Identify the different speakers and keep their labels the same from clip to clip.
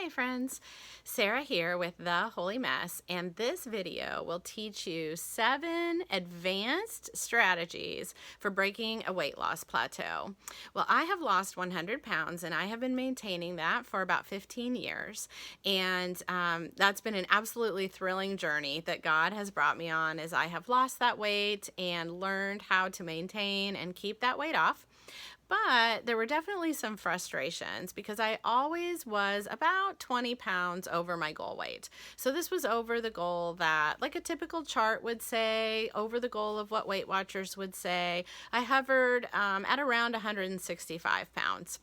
Speaker 1: Hi friends, Sarah here with The Holy Mess, and this video will teach you 7 advanced strategies for breaking a weight loss plateau. Well, I have lost 100 pounds and I have been maintaining that for about 15 years, and that's been an absolutely thrilling journey that God has brought me on as I have lost that weight and learned how to maintain and keep that weight off. But there were definitely some frustrations because I always was about 20 pounds over my goal weight. So this was over the goal that, like a typical chart would say, over the goal of what Weight Watchers would say. I hovered at around 165 pounds.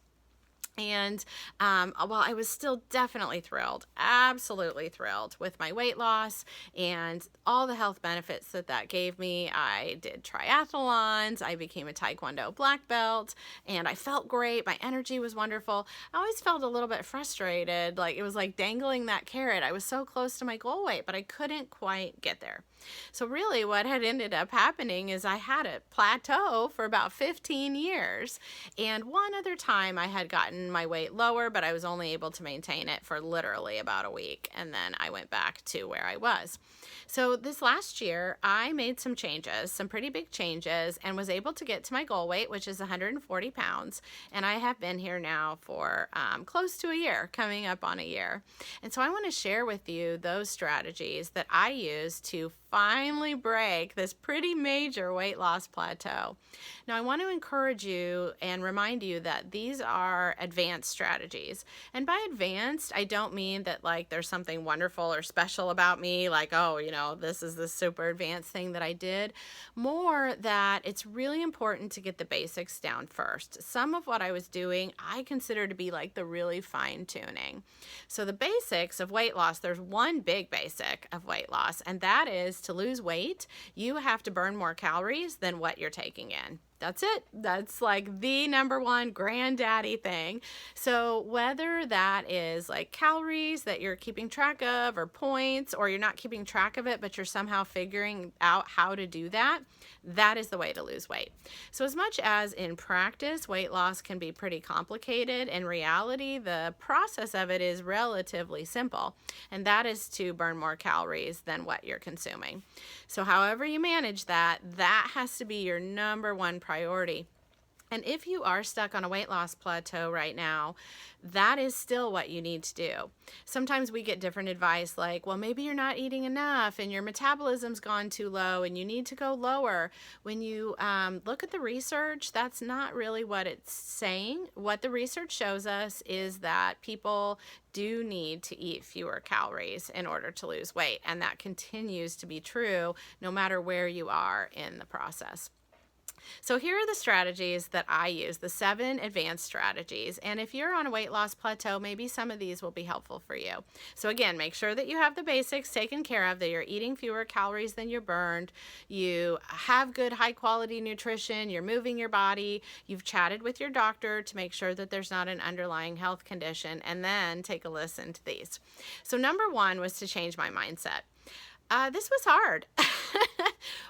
Speaker 1: And while I was still definitely thrilled, absolutely thrilled with my weight loss and all the health benefits that gave me, I did triathlons, I became a Taekwondo black belt, and I felt great. My energy was wonderful. I always felt a little bit frustrated, like it was like dangling that carrot. I was so close to my goal weight, but I couldn't quite get there. So really what had ended up happening is I had a plateau for about 15 years. And one other time I had gotten my weight lower, but I was only able to maintain it for literally about a week. And then I went back to where I was. So this last year, I made some changes, some pretty big changes, and was able to get to my goal weight, which is 140 pounds. And I have been here now for close to a year, coming up on a year. And so I want to share with you those strategies that I use to finally break this pretty major weight loss plateau. Now, I want to encourage you and remind you that these are advanced strategies. And by advanced, I don't mean that like there's something wonderful or special about me, like, oh, this is the super advanced thing that I did. More that it's really important to get the basics down first. Some of what I was doing, I consider to be like the really fine tuning. So the basics of weight loss, there's one big basic of weight loss, and that is to lose weight, you have to burn more calories than what you're taking in. That's it. That's like the number one granddaddy thing. So whether that is like calories that you're keeping track of or points, or you're not keeping track of it, but you're somehow figuring out how to do that, that is the way to lose weight. So as much as in practice, weight loss can be pretty complicated, in reality, the process of it is relatively simple. And that is to burn more calories than what you're consuming. So however you manage that, that has to be your number one priority. And if you are stuck on a weight loss plateau right now, that is still what you need to do. Sometimes we get different advice like, well, maybe you're not eating enough and your metabolism's gone too low and you need to go lower. When you look at the research, that's not really what it's saying. What the research shows us is that people do need to eat fewer calories in order to lose weight. And that continues to be true no matter where you are in the process. So here are the strategies that I use, the 7 advanced strategies. And if you're on a weight loss plateau, maybe some of these will be helpful for you. So again, make sure that you have the basics taken care of, that you're eating fewer calories than you're burned, you have good high quality nutrition, you're moving your body, you've chatted with your doctor to make sure that there's not an underlying health condition, and then take a listen to these. So number 1 was to change my mindset. This was hard.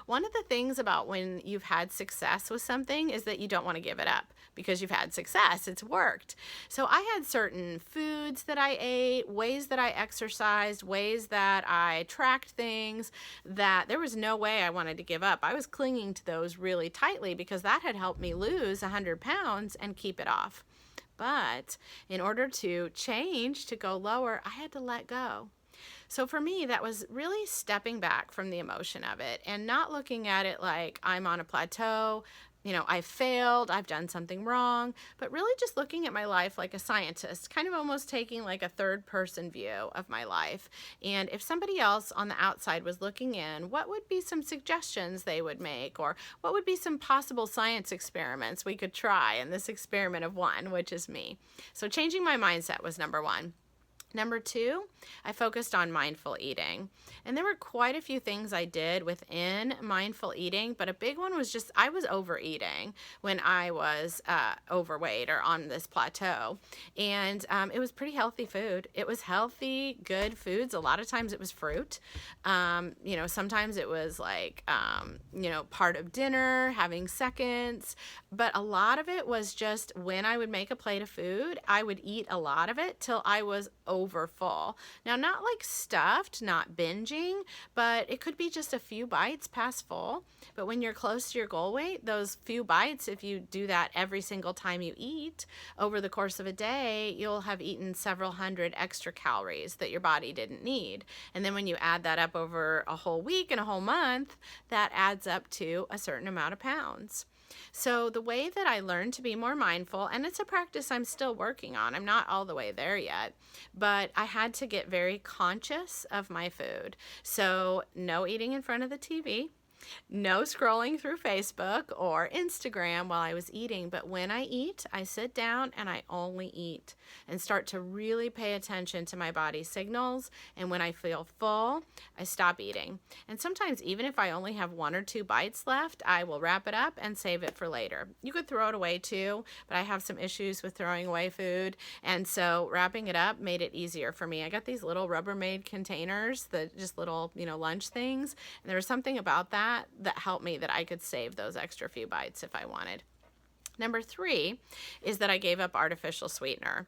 Speaker 1: One of the things about when you've had success with something is that you don't want to give it up because you've had success. It's worked. So I had certain foods that I ate, ways that I exercised, ways that I tracked things that there was no way I wanted to give up. I was clinging to those really tightly because that had helped me lose 100 pounds and keep it off. But in order to change, to go lower, I had to let go. So for me, that was really stepping back from the emotion of it and not looking at it like I'm on a plateau, I failed, I've done something wrong, but really just looking at my life like a scientist, kind of almost taking like a third person view of my life. And if somebody else on the outside was looking in, what would be some suggestions they would make, or what would be some possible science experiments we could try in this experiment of one, which is me. So changing my mindset was number 1. Number 2, I focused on mindful eating. And there were quite a few things I did within mindful eating, but a big one was just I was overeating when I was overweight or on this plateau. And it was pretty healthy food. It was healthy, good foods. A lot of times it was fruit. Sometimes it was like, part of dinner, having seconds. But a lot of it was just when I would make a plate of food, I would eat a lot of it till I was over full. Now, not like stuffed, not binging, but it could be just a few bites past full. But when you're close to your goal weight, those few bites, if you do that every single time you eat over the course of a day, you'll have eaten several hundred extra calories that your body didn't need. And then when you add that up over a whole week and a whole month, that adds up to a certain amount of pounds. So the way that I learned to be more mindful, and it's a practice I'm still working on, I'm not all the way there yet, but I had to get very conscious of my food. So no eating in front of the TV. No scrolling through Facebook or Instagram while I was eating, but when I eat, I sit down and I only eat and start to really pay attention to my body signals. And when I feel full, I stop eating. And sometimes even if I only have 1 or 2 bites left, I will wrap it up and save it for later. You could throw it away too, but I have some issues with throwing away food. And so wrapping it up made it easier for me. I got these little Rubbermaid containers, just little, lunch things. And there was something about that helped me that I could save those extra few bites if I wanted. Number 3 is that I gave up artificial sweetener,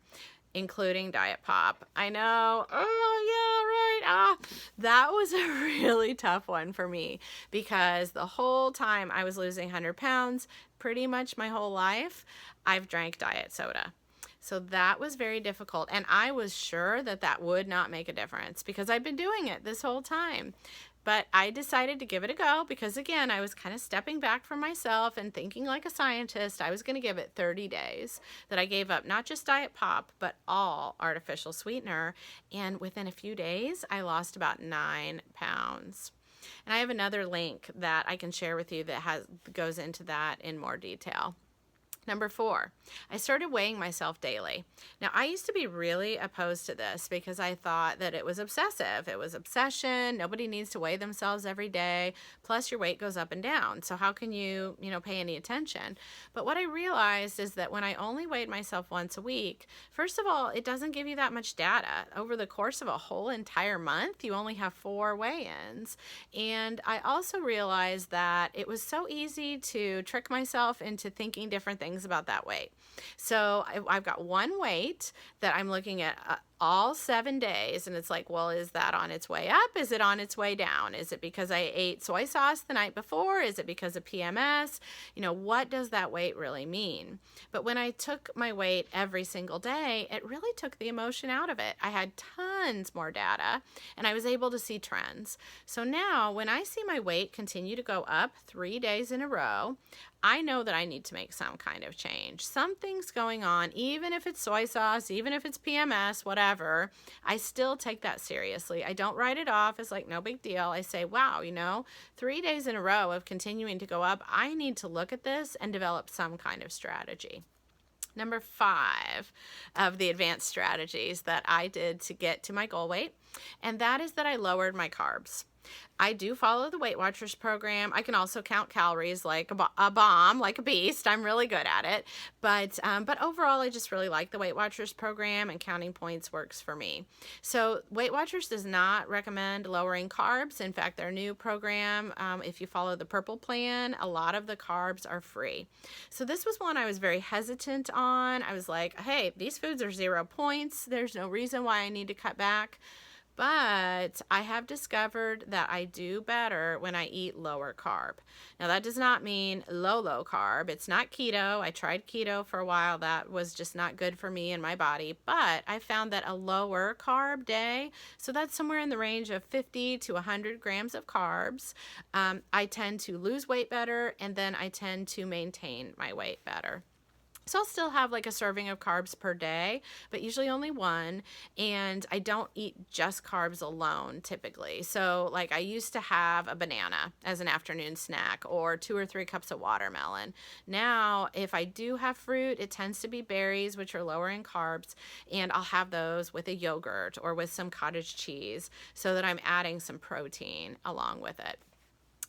Speaker 1: including Diet Pop. I know, oh yeah, right, that was a really tough one for me because the whole time I was losing 100 pounds, pretty much my whole life, I've drank diet soda. So that was very difficult, and I was sure that that would not make a difference because I've been doing it this whole time. But I decided to give it a go because, again, I was kind of stepping back from myself and thinking like a scientist. I was going to give it 30 days that I gave up not just Diet Pop, but all artificial sweetener. And within a few days, I lost about 9 pounds. And I have another link that I can share with you that goes into that in more detail. Number 4, I started weighing myself daily. Now, I used to be really opposed to this because I thought that it was obsessive. It was obsession. Nobody needs to weigh themselves every day. Plus, your weight goes up and down. So how can you, pay any attention? But what I realized is that when I only weighed myself once a week, first of all, it doesn't give you that much data. Over the course of a whole entire month, you only have 4 weigh-ins. And I also realized that it was so easy to trick myself into thinking different things about that weight. So I've got one weight that I'm looking at all 7 days, and it's like, well, is that on its way up? Is it on its way down? Is it because I ate soy sauce the night before? Is it because of PMS? What does that weight really mean? But when I took my weight every single day, it really took the emotion out of it. I had tons more data, and I was able to see trends. So now when I see my weight continue to go up 3 days in a row, I know that I need to make some kind of change. Something's going on, even if it's soy sauce, even if it's PMS, whatever, I still take that seriously. I don't write it off as like no big deal. I say, wow, 3 days in a row of continuing to go up, I need to look at this and develop some kind of strategy. Number 5 of the advanced strategies that I did to get to my goal weight, and that is that I lowered my carbs. I do follow the Weight Watchers program. I can also count calories like a bomb, like a beast. I'm really good at it. But overall, I just really like the Weight Watchers program, and counting points works for me. So Weight Watchers does not recommend lowering carbs. In fact, their new program, if you follow the purple plan, a lot of the carbs are free. So this was one I was very hesitant on. I was like, hey, these foods are 0 points. There's no reason why I need to cut back. But I have discovered that I do better when I eat lower carb. Now, that does not mean low carb. It's not keto. I tried keto for a while. That was just not good for me and my body. But I found that a lower carb day, so that's somewhere in the range of 50 to 100 grams of carbs, I tend to lose weight better, and then I tend to maintain my weight better. So I'll still have like a serving of carbs per day, but usually only one. And I don't eat just carbs alone typically. So like I used to have a banana as an afternoon snack or 2 or 3 cups of watermelon. Now, if I do have fruit, it tends to be berries, which are lower in carbs. And I'll have those with a yogurt or with some cottage cheese so that I'm adding some protein along with it.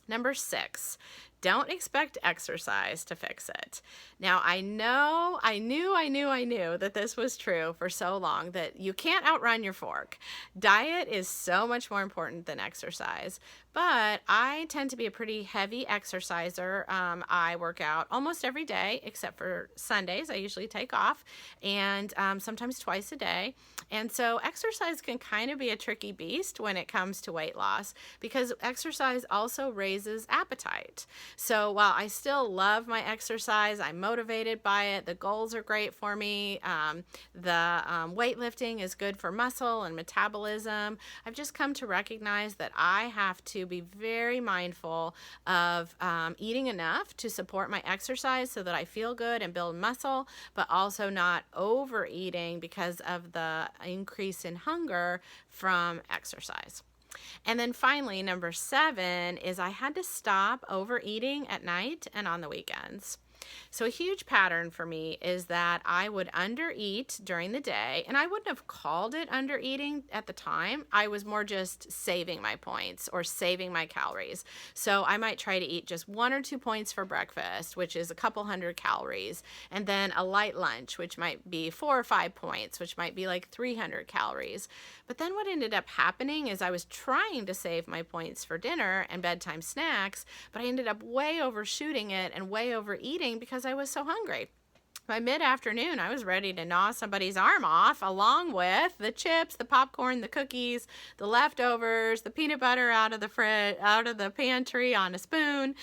Speaker 1: Number 6, Don't expect exercise to fix it. Now, I knew that this was true for so long, that you can't outrun your fork. Diet is so much more important than exercise. But I tend to be a pretty heavy exerciser. I work out almost every day, except for Sundays. I usually take off, and sometimes twice a day. And so exercise can kind of be a tricky beast when it comes to weight loss, because exercise also raises appetite. So while I still love my exercise, I'm motivated by it, the goals are great for me, the weightlifting is good for muscle and metabolism, I've just come to recognize that I have to be very mindful of eating enough to support my exercise so that I feel good and build muscle, but also not overeating because of the increase in hunger from exercise. And then finally, number 7 is I had to stop overeating at night and on the weekends. So a huge pattern for me is that I would undereat during the day, and I wouldn't have called it undereating at the time. I was more just saving my points or saving my calories. So I might try to eat just 1 or 2 points for breakfast, which is a couple hundred calories, and then a light lunch, which might be 4 or 5 points, which might be like 300 calories. But then what ended up happening is I was trying to save my points for dinner and bedtime snacks, but I ended up way overshooting it and way overeating because I was so hungry. By mid-afternoon, I was ready to gnaw somebody's arm off, along with the chips, the popcorn, the cookies, the leftovers, the peanut butter out of the pantry on a spoon,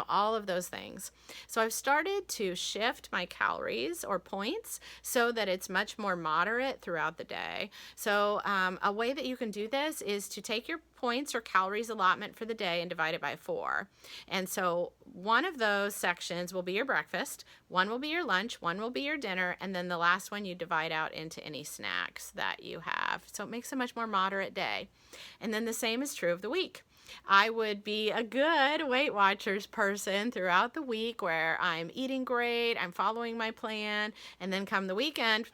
Speaker 1: all of those things. So I've started to shift my calories or points so that it's much more moderate throughout the day. So a way that you can do this is to take your points or calories allotment for the day and divide it by 4. And so one of those sections will be your breakfast, one will be your lunch, one will be your dinner, and then the last one you divide out into any snacks that you have. So it makes a much more moderate day. And then the same is true of the week. I would be a good Weight Watchers person throughout the week where I'm eating great, I'm following my plan, and then come the weekend,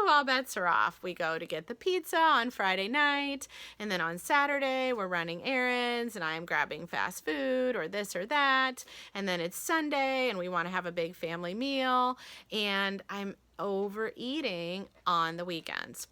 Speaker 1: all bets are off. We go to get the pizza on Friday night, and then on Saturday we're running errands and I'm grabbing fast food or this or that, and then it's Sunday and we want to have a big family meal, and I'm overeating on the weekends.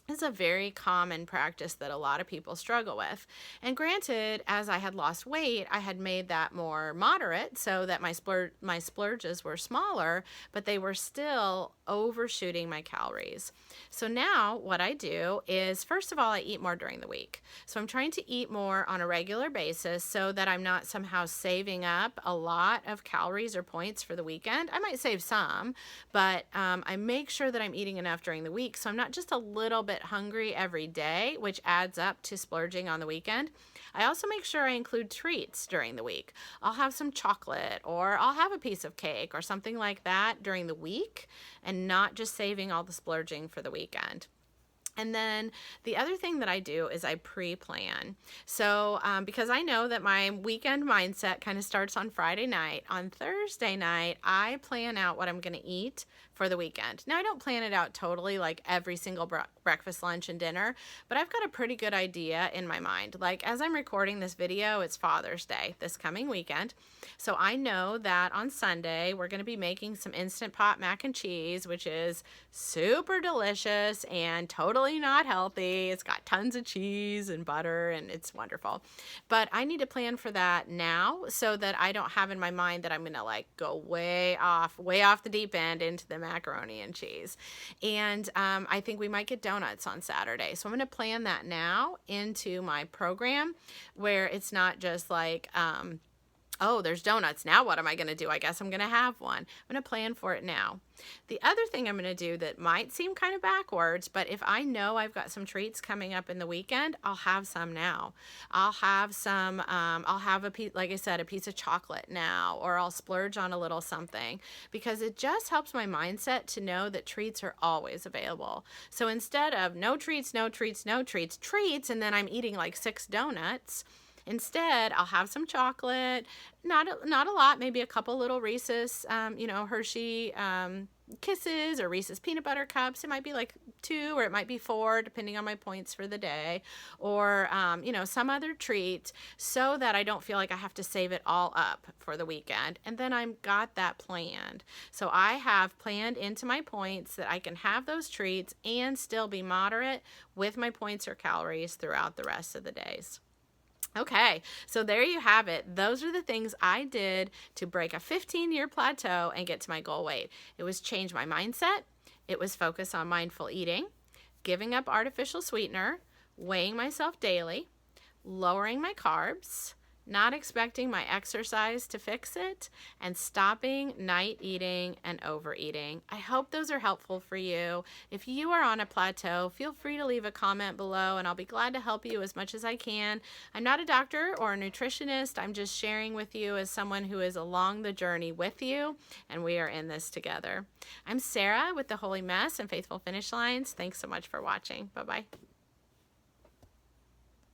Speaker 1: It's a very common practice that a lot of people struggle with. And granted, as I had lost weight, I had made that more moderate so that my splurges were smaller, but they were still overshooting my calories. So now what I do is, first of all, I eat more during the week. So I'm trying to eat more on a regular basis so that I'm not somehow saving up a lot of calories or points for the weekend. I might save some, but I make sure that I'm eating enough during the week so I'm not just a little bit hungry every day, which adds up to splurging on the weekend. I also make sure I include treats during the week. I'll have some chocolate, or I'll have a piece of cake or something like that during the week, and not just saving all the splurging for the weekend. And then the other thing that I do is I pre-plan. So because I know that my weekend mindset kind of starts on Friday night, on Thursday night, I plan out what I'm going to eat for the weekend. Now, I don't plan it out totally, like every single breakfast, lunch, and dinner, but I've got a pretty good idea in my mind. Like, as I'm recording this video, it's Father's Day this coming weekend. So I know that on Sunday, we're going to be making some Instant Pot mac and cheese, which is super delicious and totally not healthy. It's got tons of cheese and butter, and it's wonderful. But I need to plan for that now so that I don't have in my mind that I'm going to like go way off the deep end into the macaroni and cheese. And I think we might get donuts on Saturday. So I'm going to plan that now into my program, where it's not just like, oh, there's donuts. Now what am I going to do? I guess I'm going to have one. I'm going to plan for it now. The other thing I'm going to do that might seem kind of backwards, but if I know I've got some treats coming up in the weekend, I'll have some now. I'll have some, I'll have a piece, like I said, a piece of chocolate now, or I'll splurge on a little something, because it just helps my mindset to know that treats are always available. So instead of no treats, no treats, no treats, treats, and then I'm eating like 6 donuts, instead, I'll have some chocolate, not a lot, maybe a couple little Reese's, Hershey Kisses or Reese's peanut butter cups. It might be like 2 or it might be 4 depending on my points for the day, or some other treat, so that I don't feel like I have to save it all up for the weekend. And then I've got that planned. So I have planned into my points that I can have those treats and still be moderate with my points or calories throughout the rest of the days. Okay, so there you have it. Those are the things I did to break a 15-year plateau and get to my goal weight. It was change my mindset. It was focus on mindful eating, giving up artificial sweetener, weighing myself daily, lowering my carbs, not expecting my exercise to fix it, and stopping night eating and overeating. I hope those are helpful for you. If you are on a plateau, feel free to leave a comment below and I'll be glad to help you as much as I can. I'm not a doctor or a nutritionist. I'm just sharing with you as someone who is along the journey with you, and we are in this together. I'm Sarah with the Holy Mess and Faithful Finish Lines. Thanks so much for watching. Bye-bye.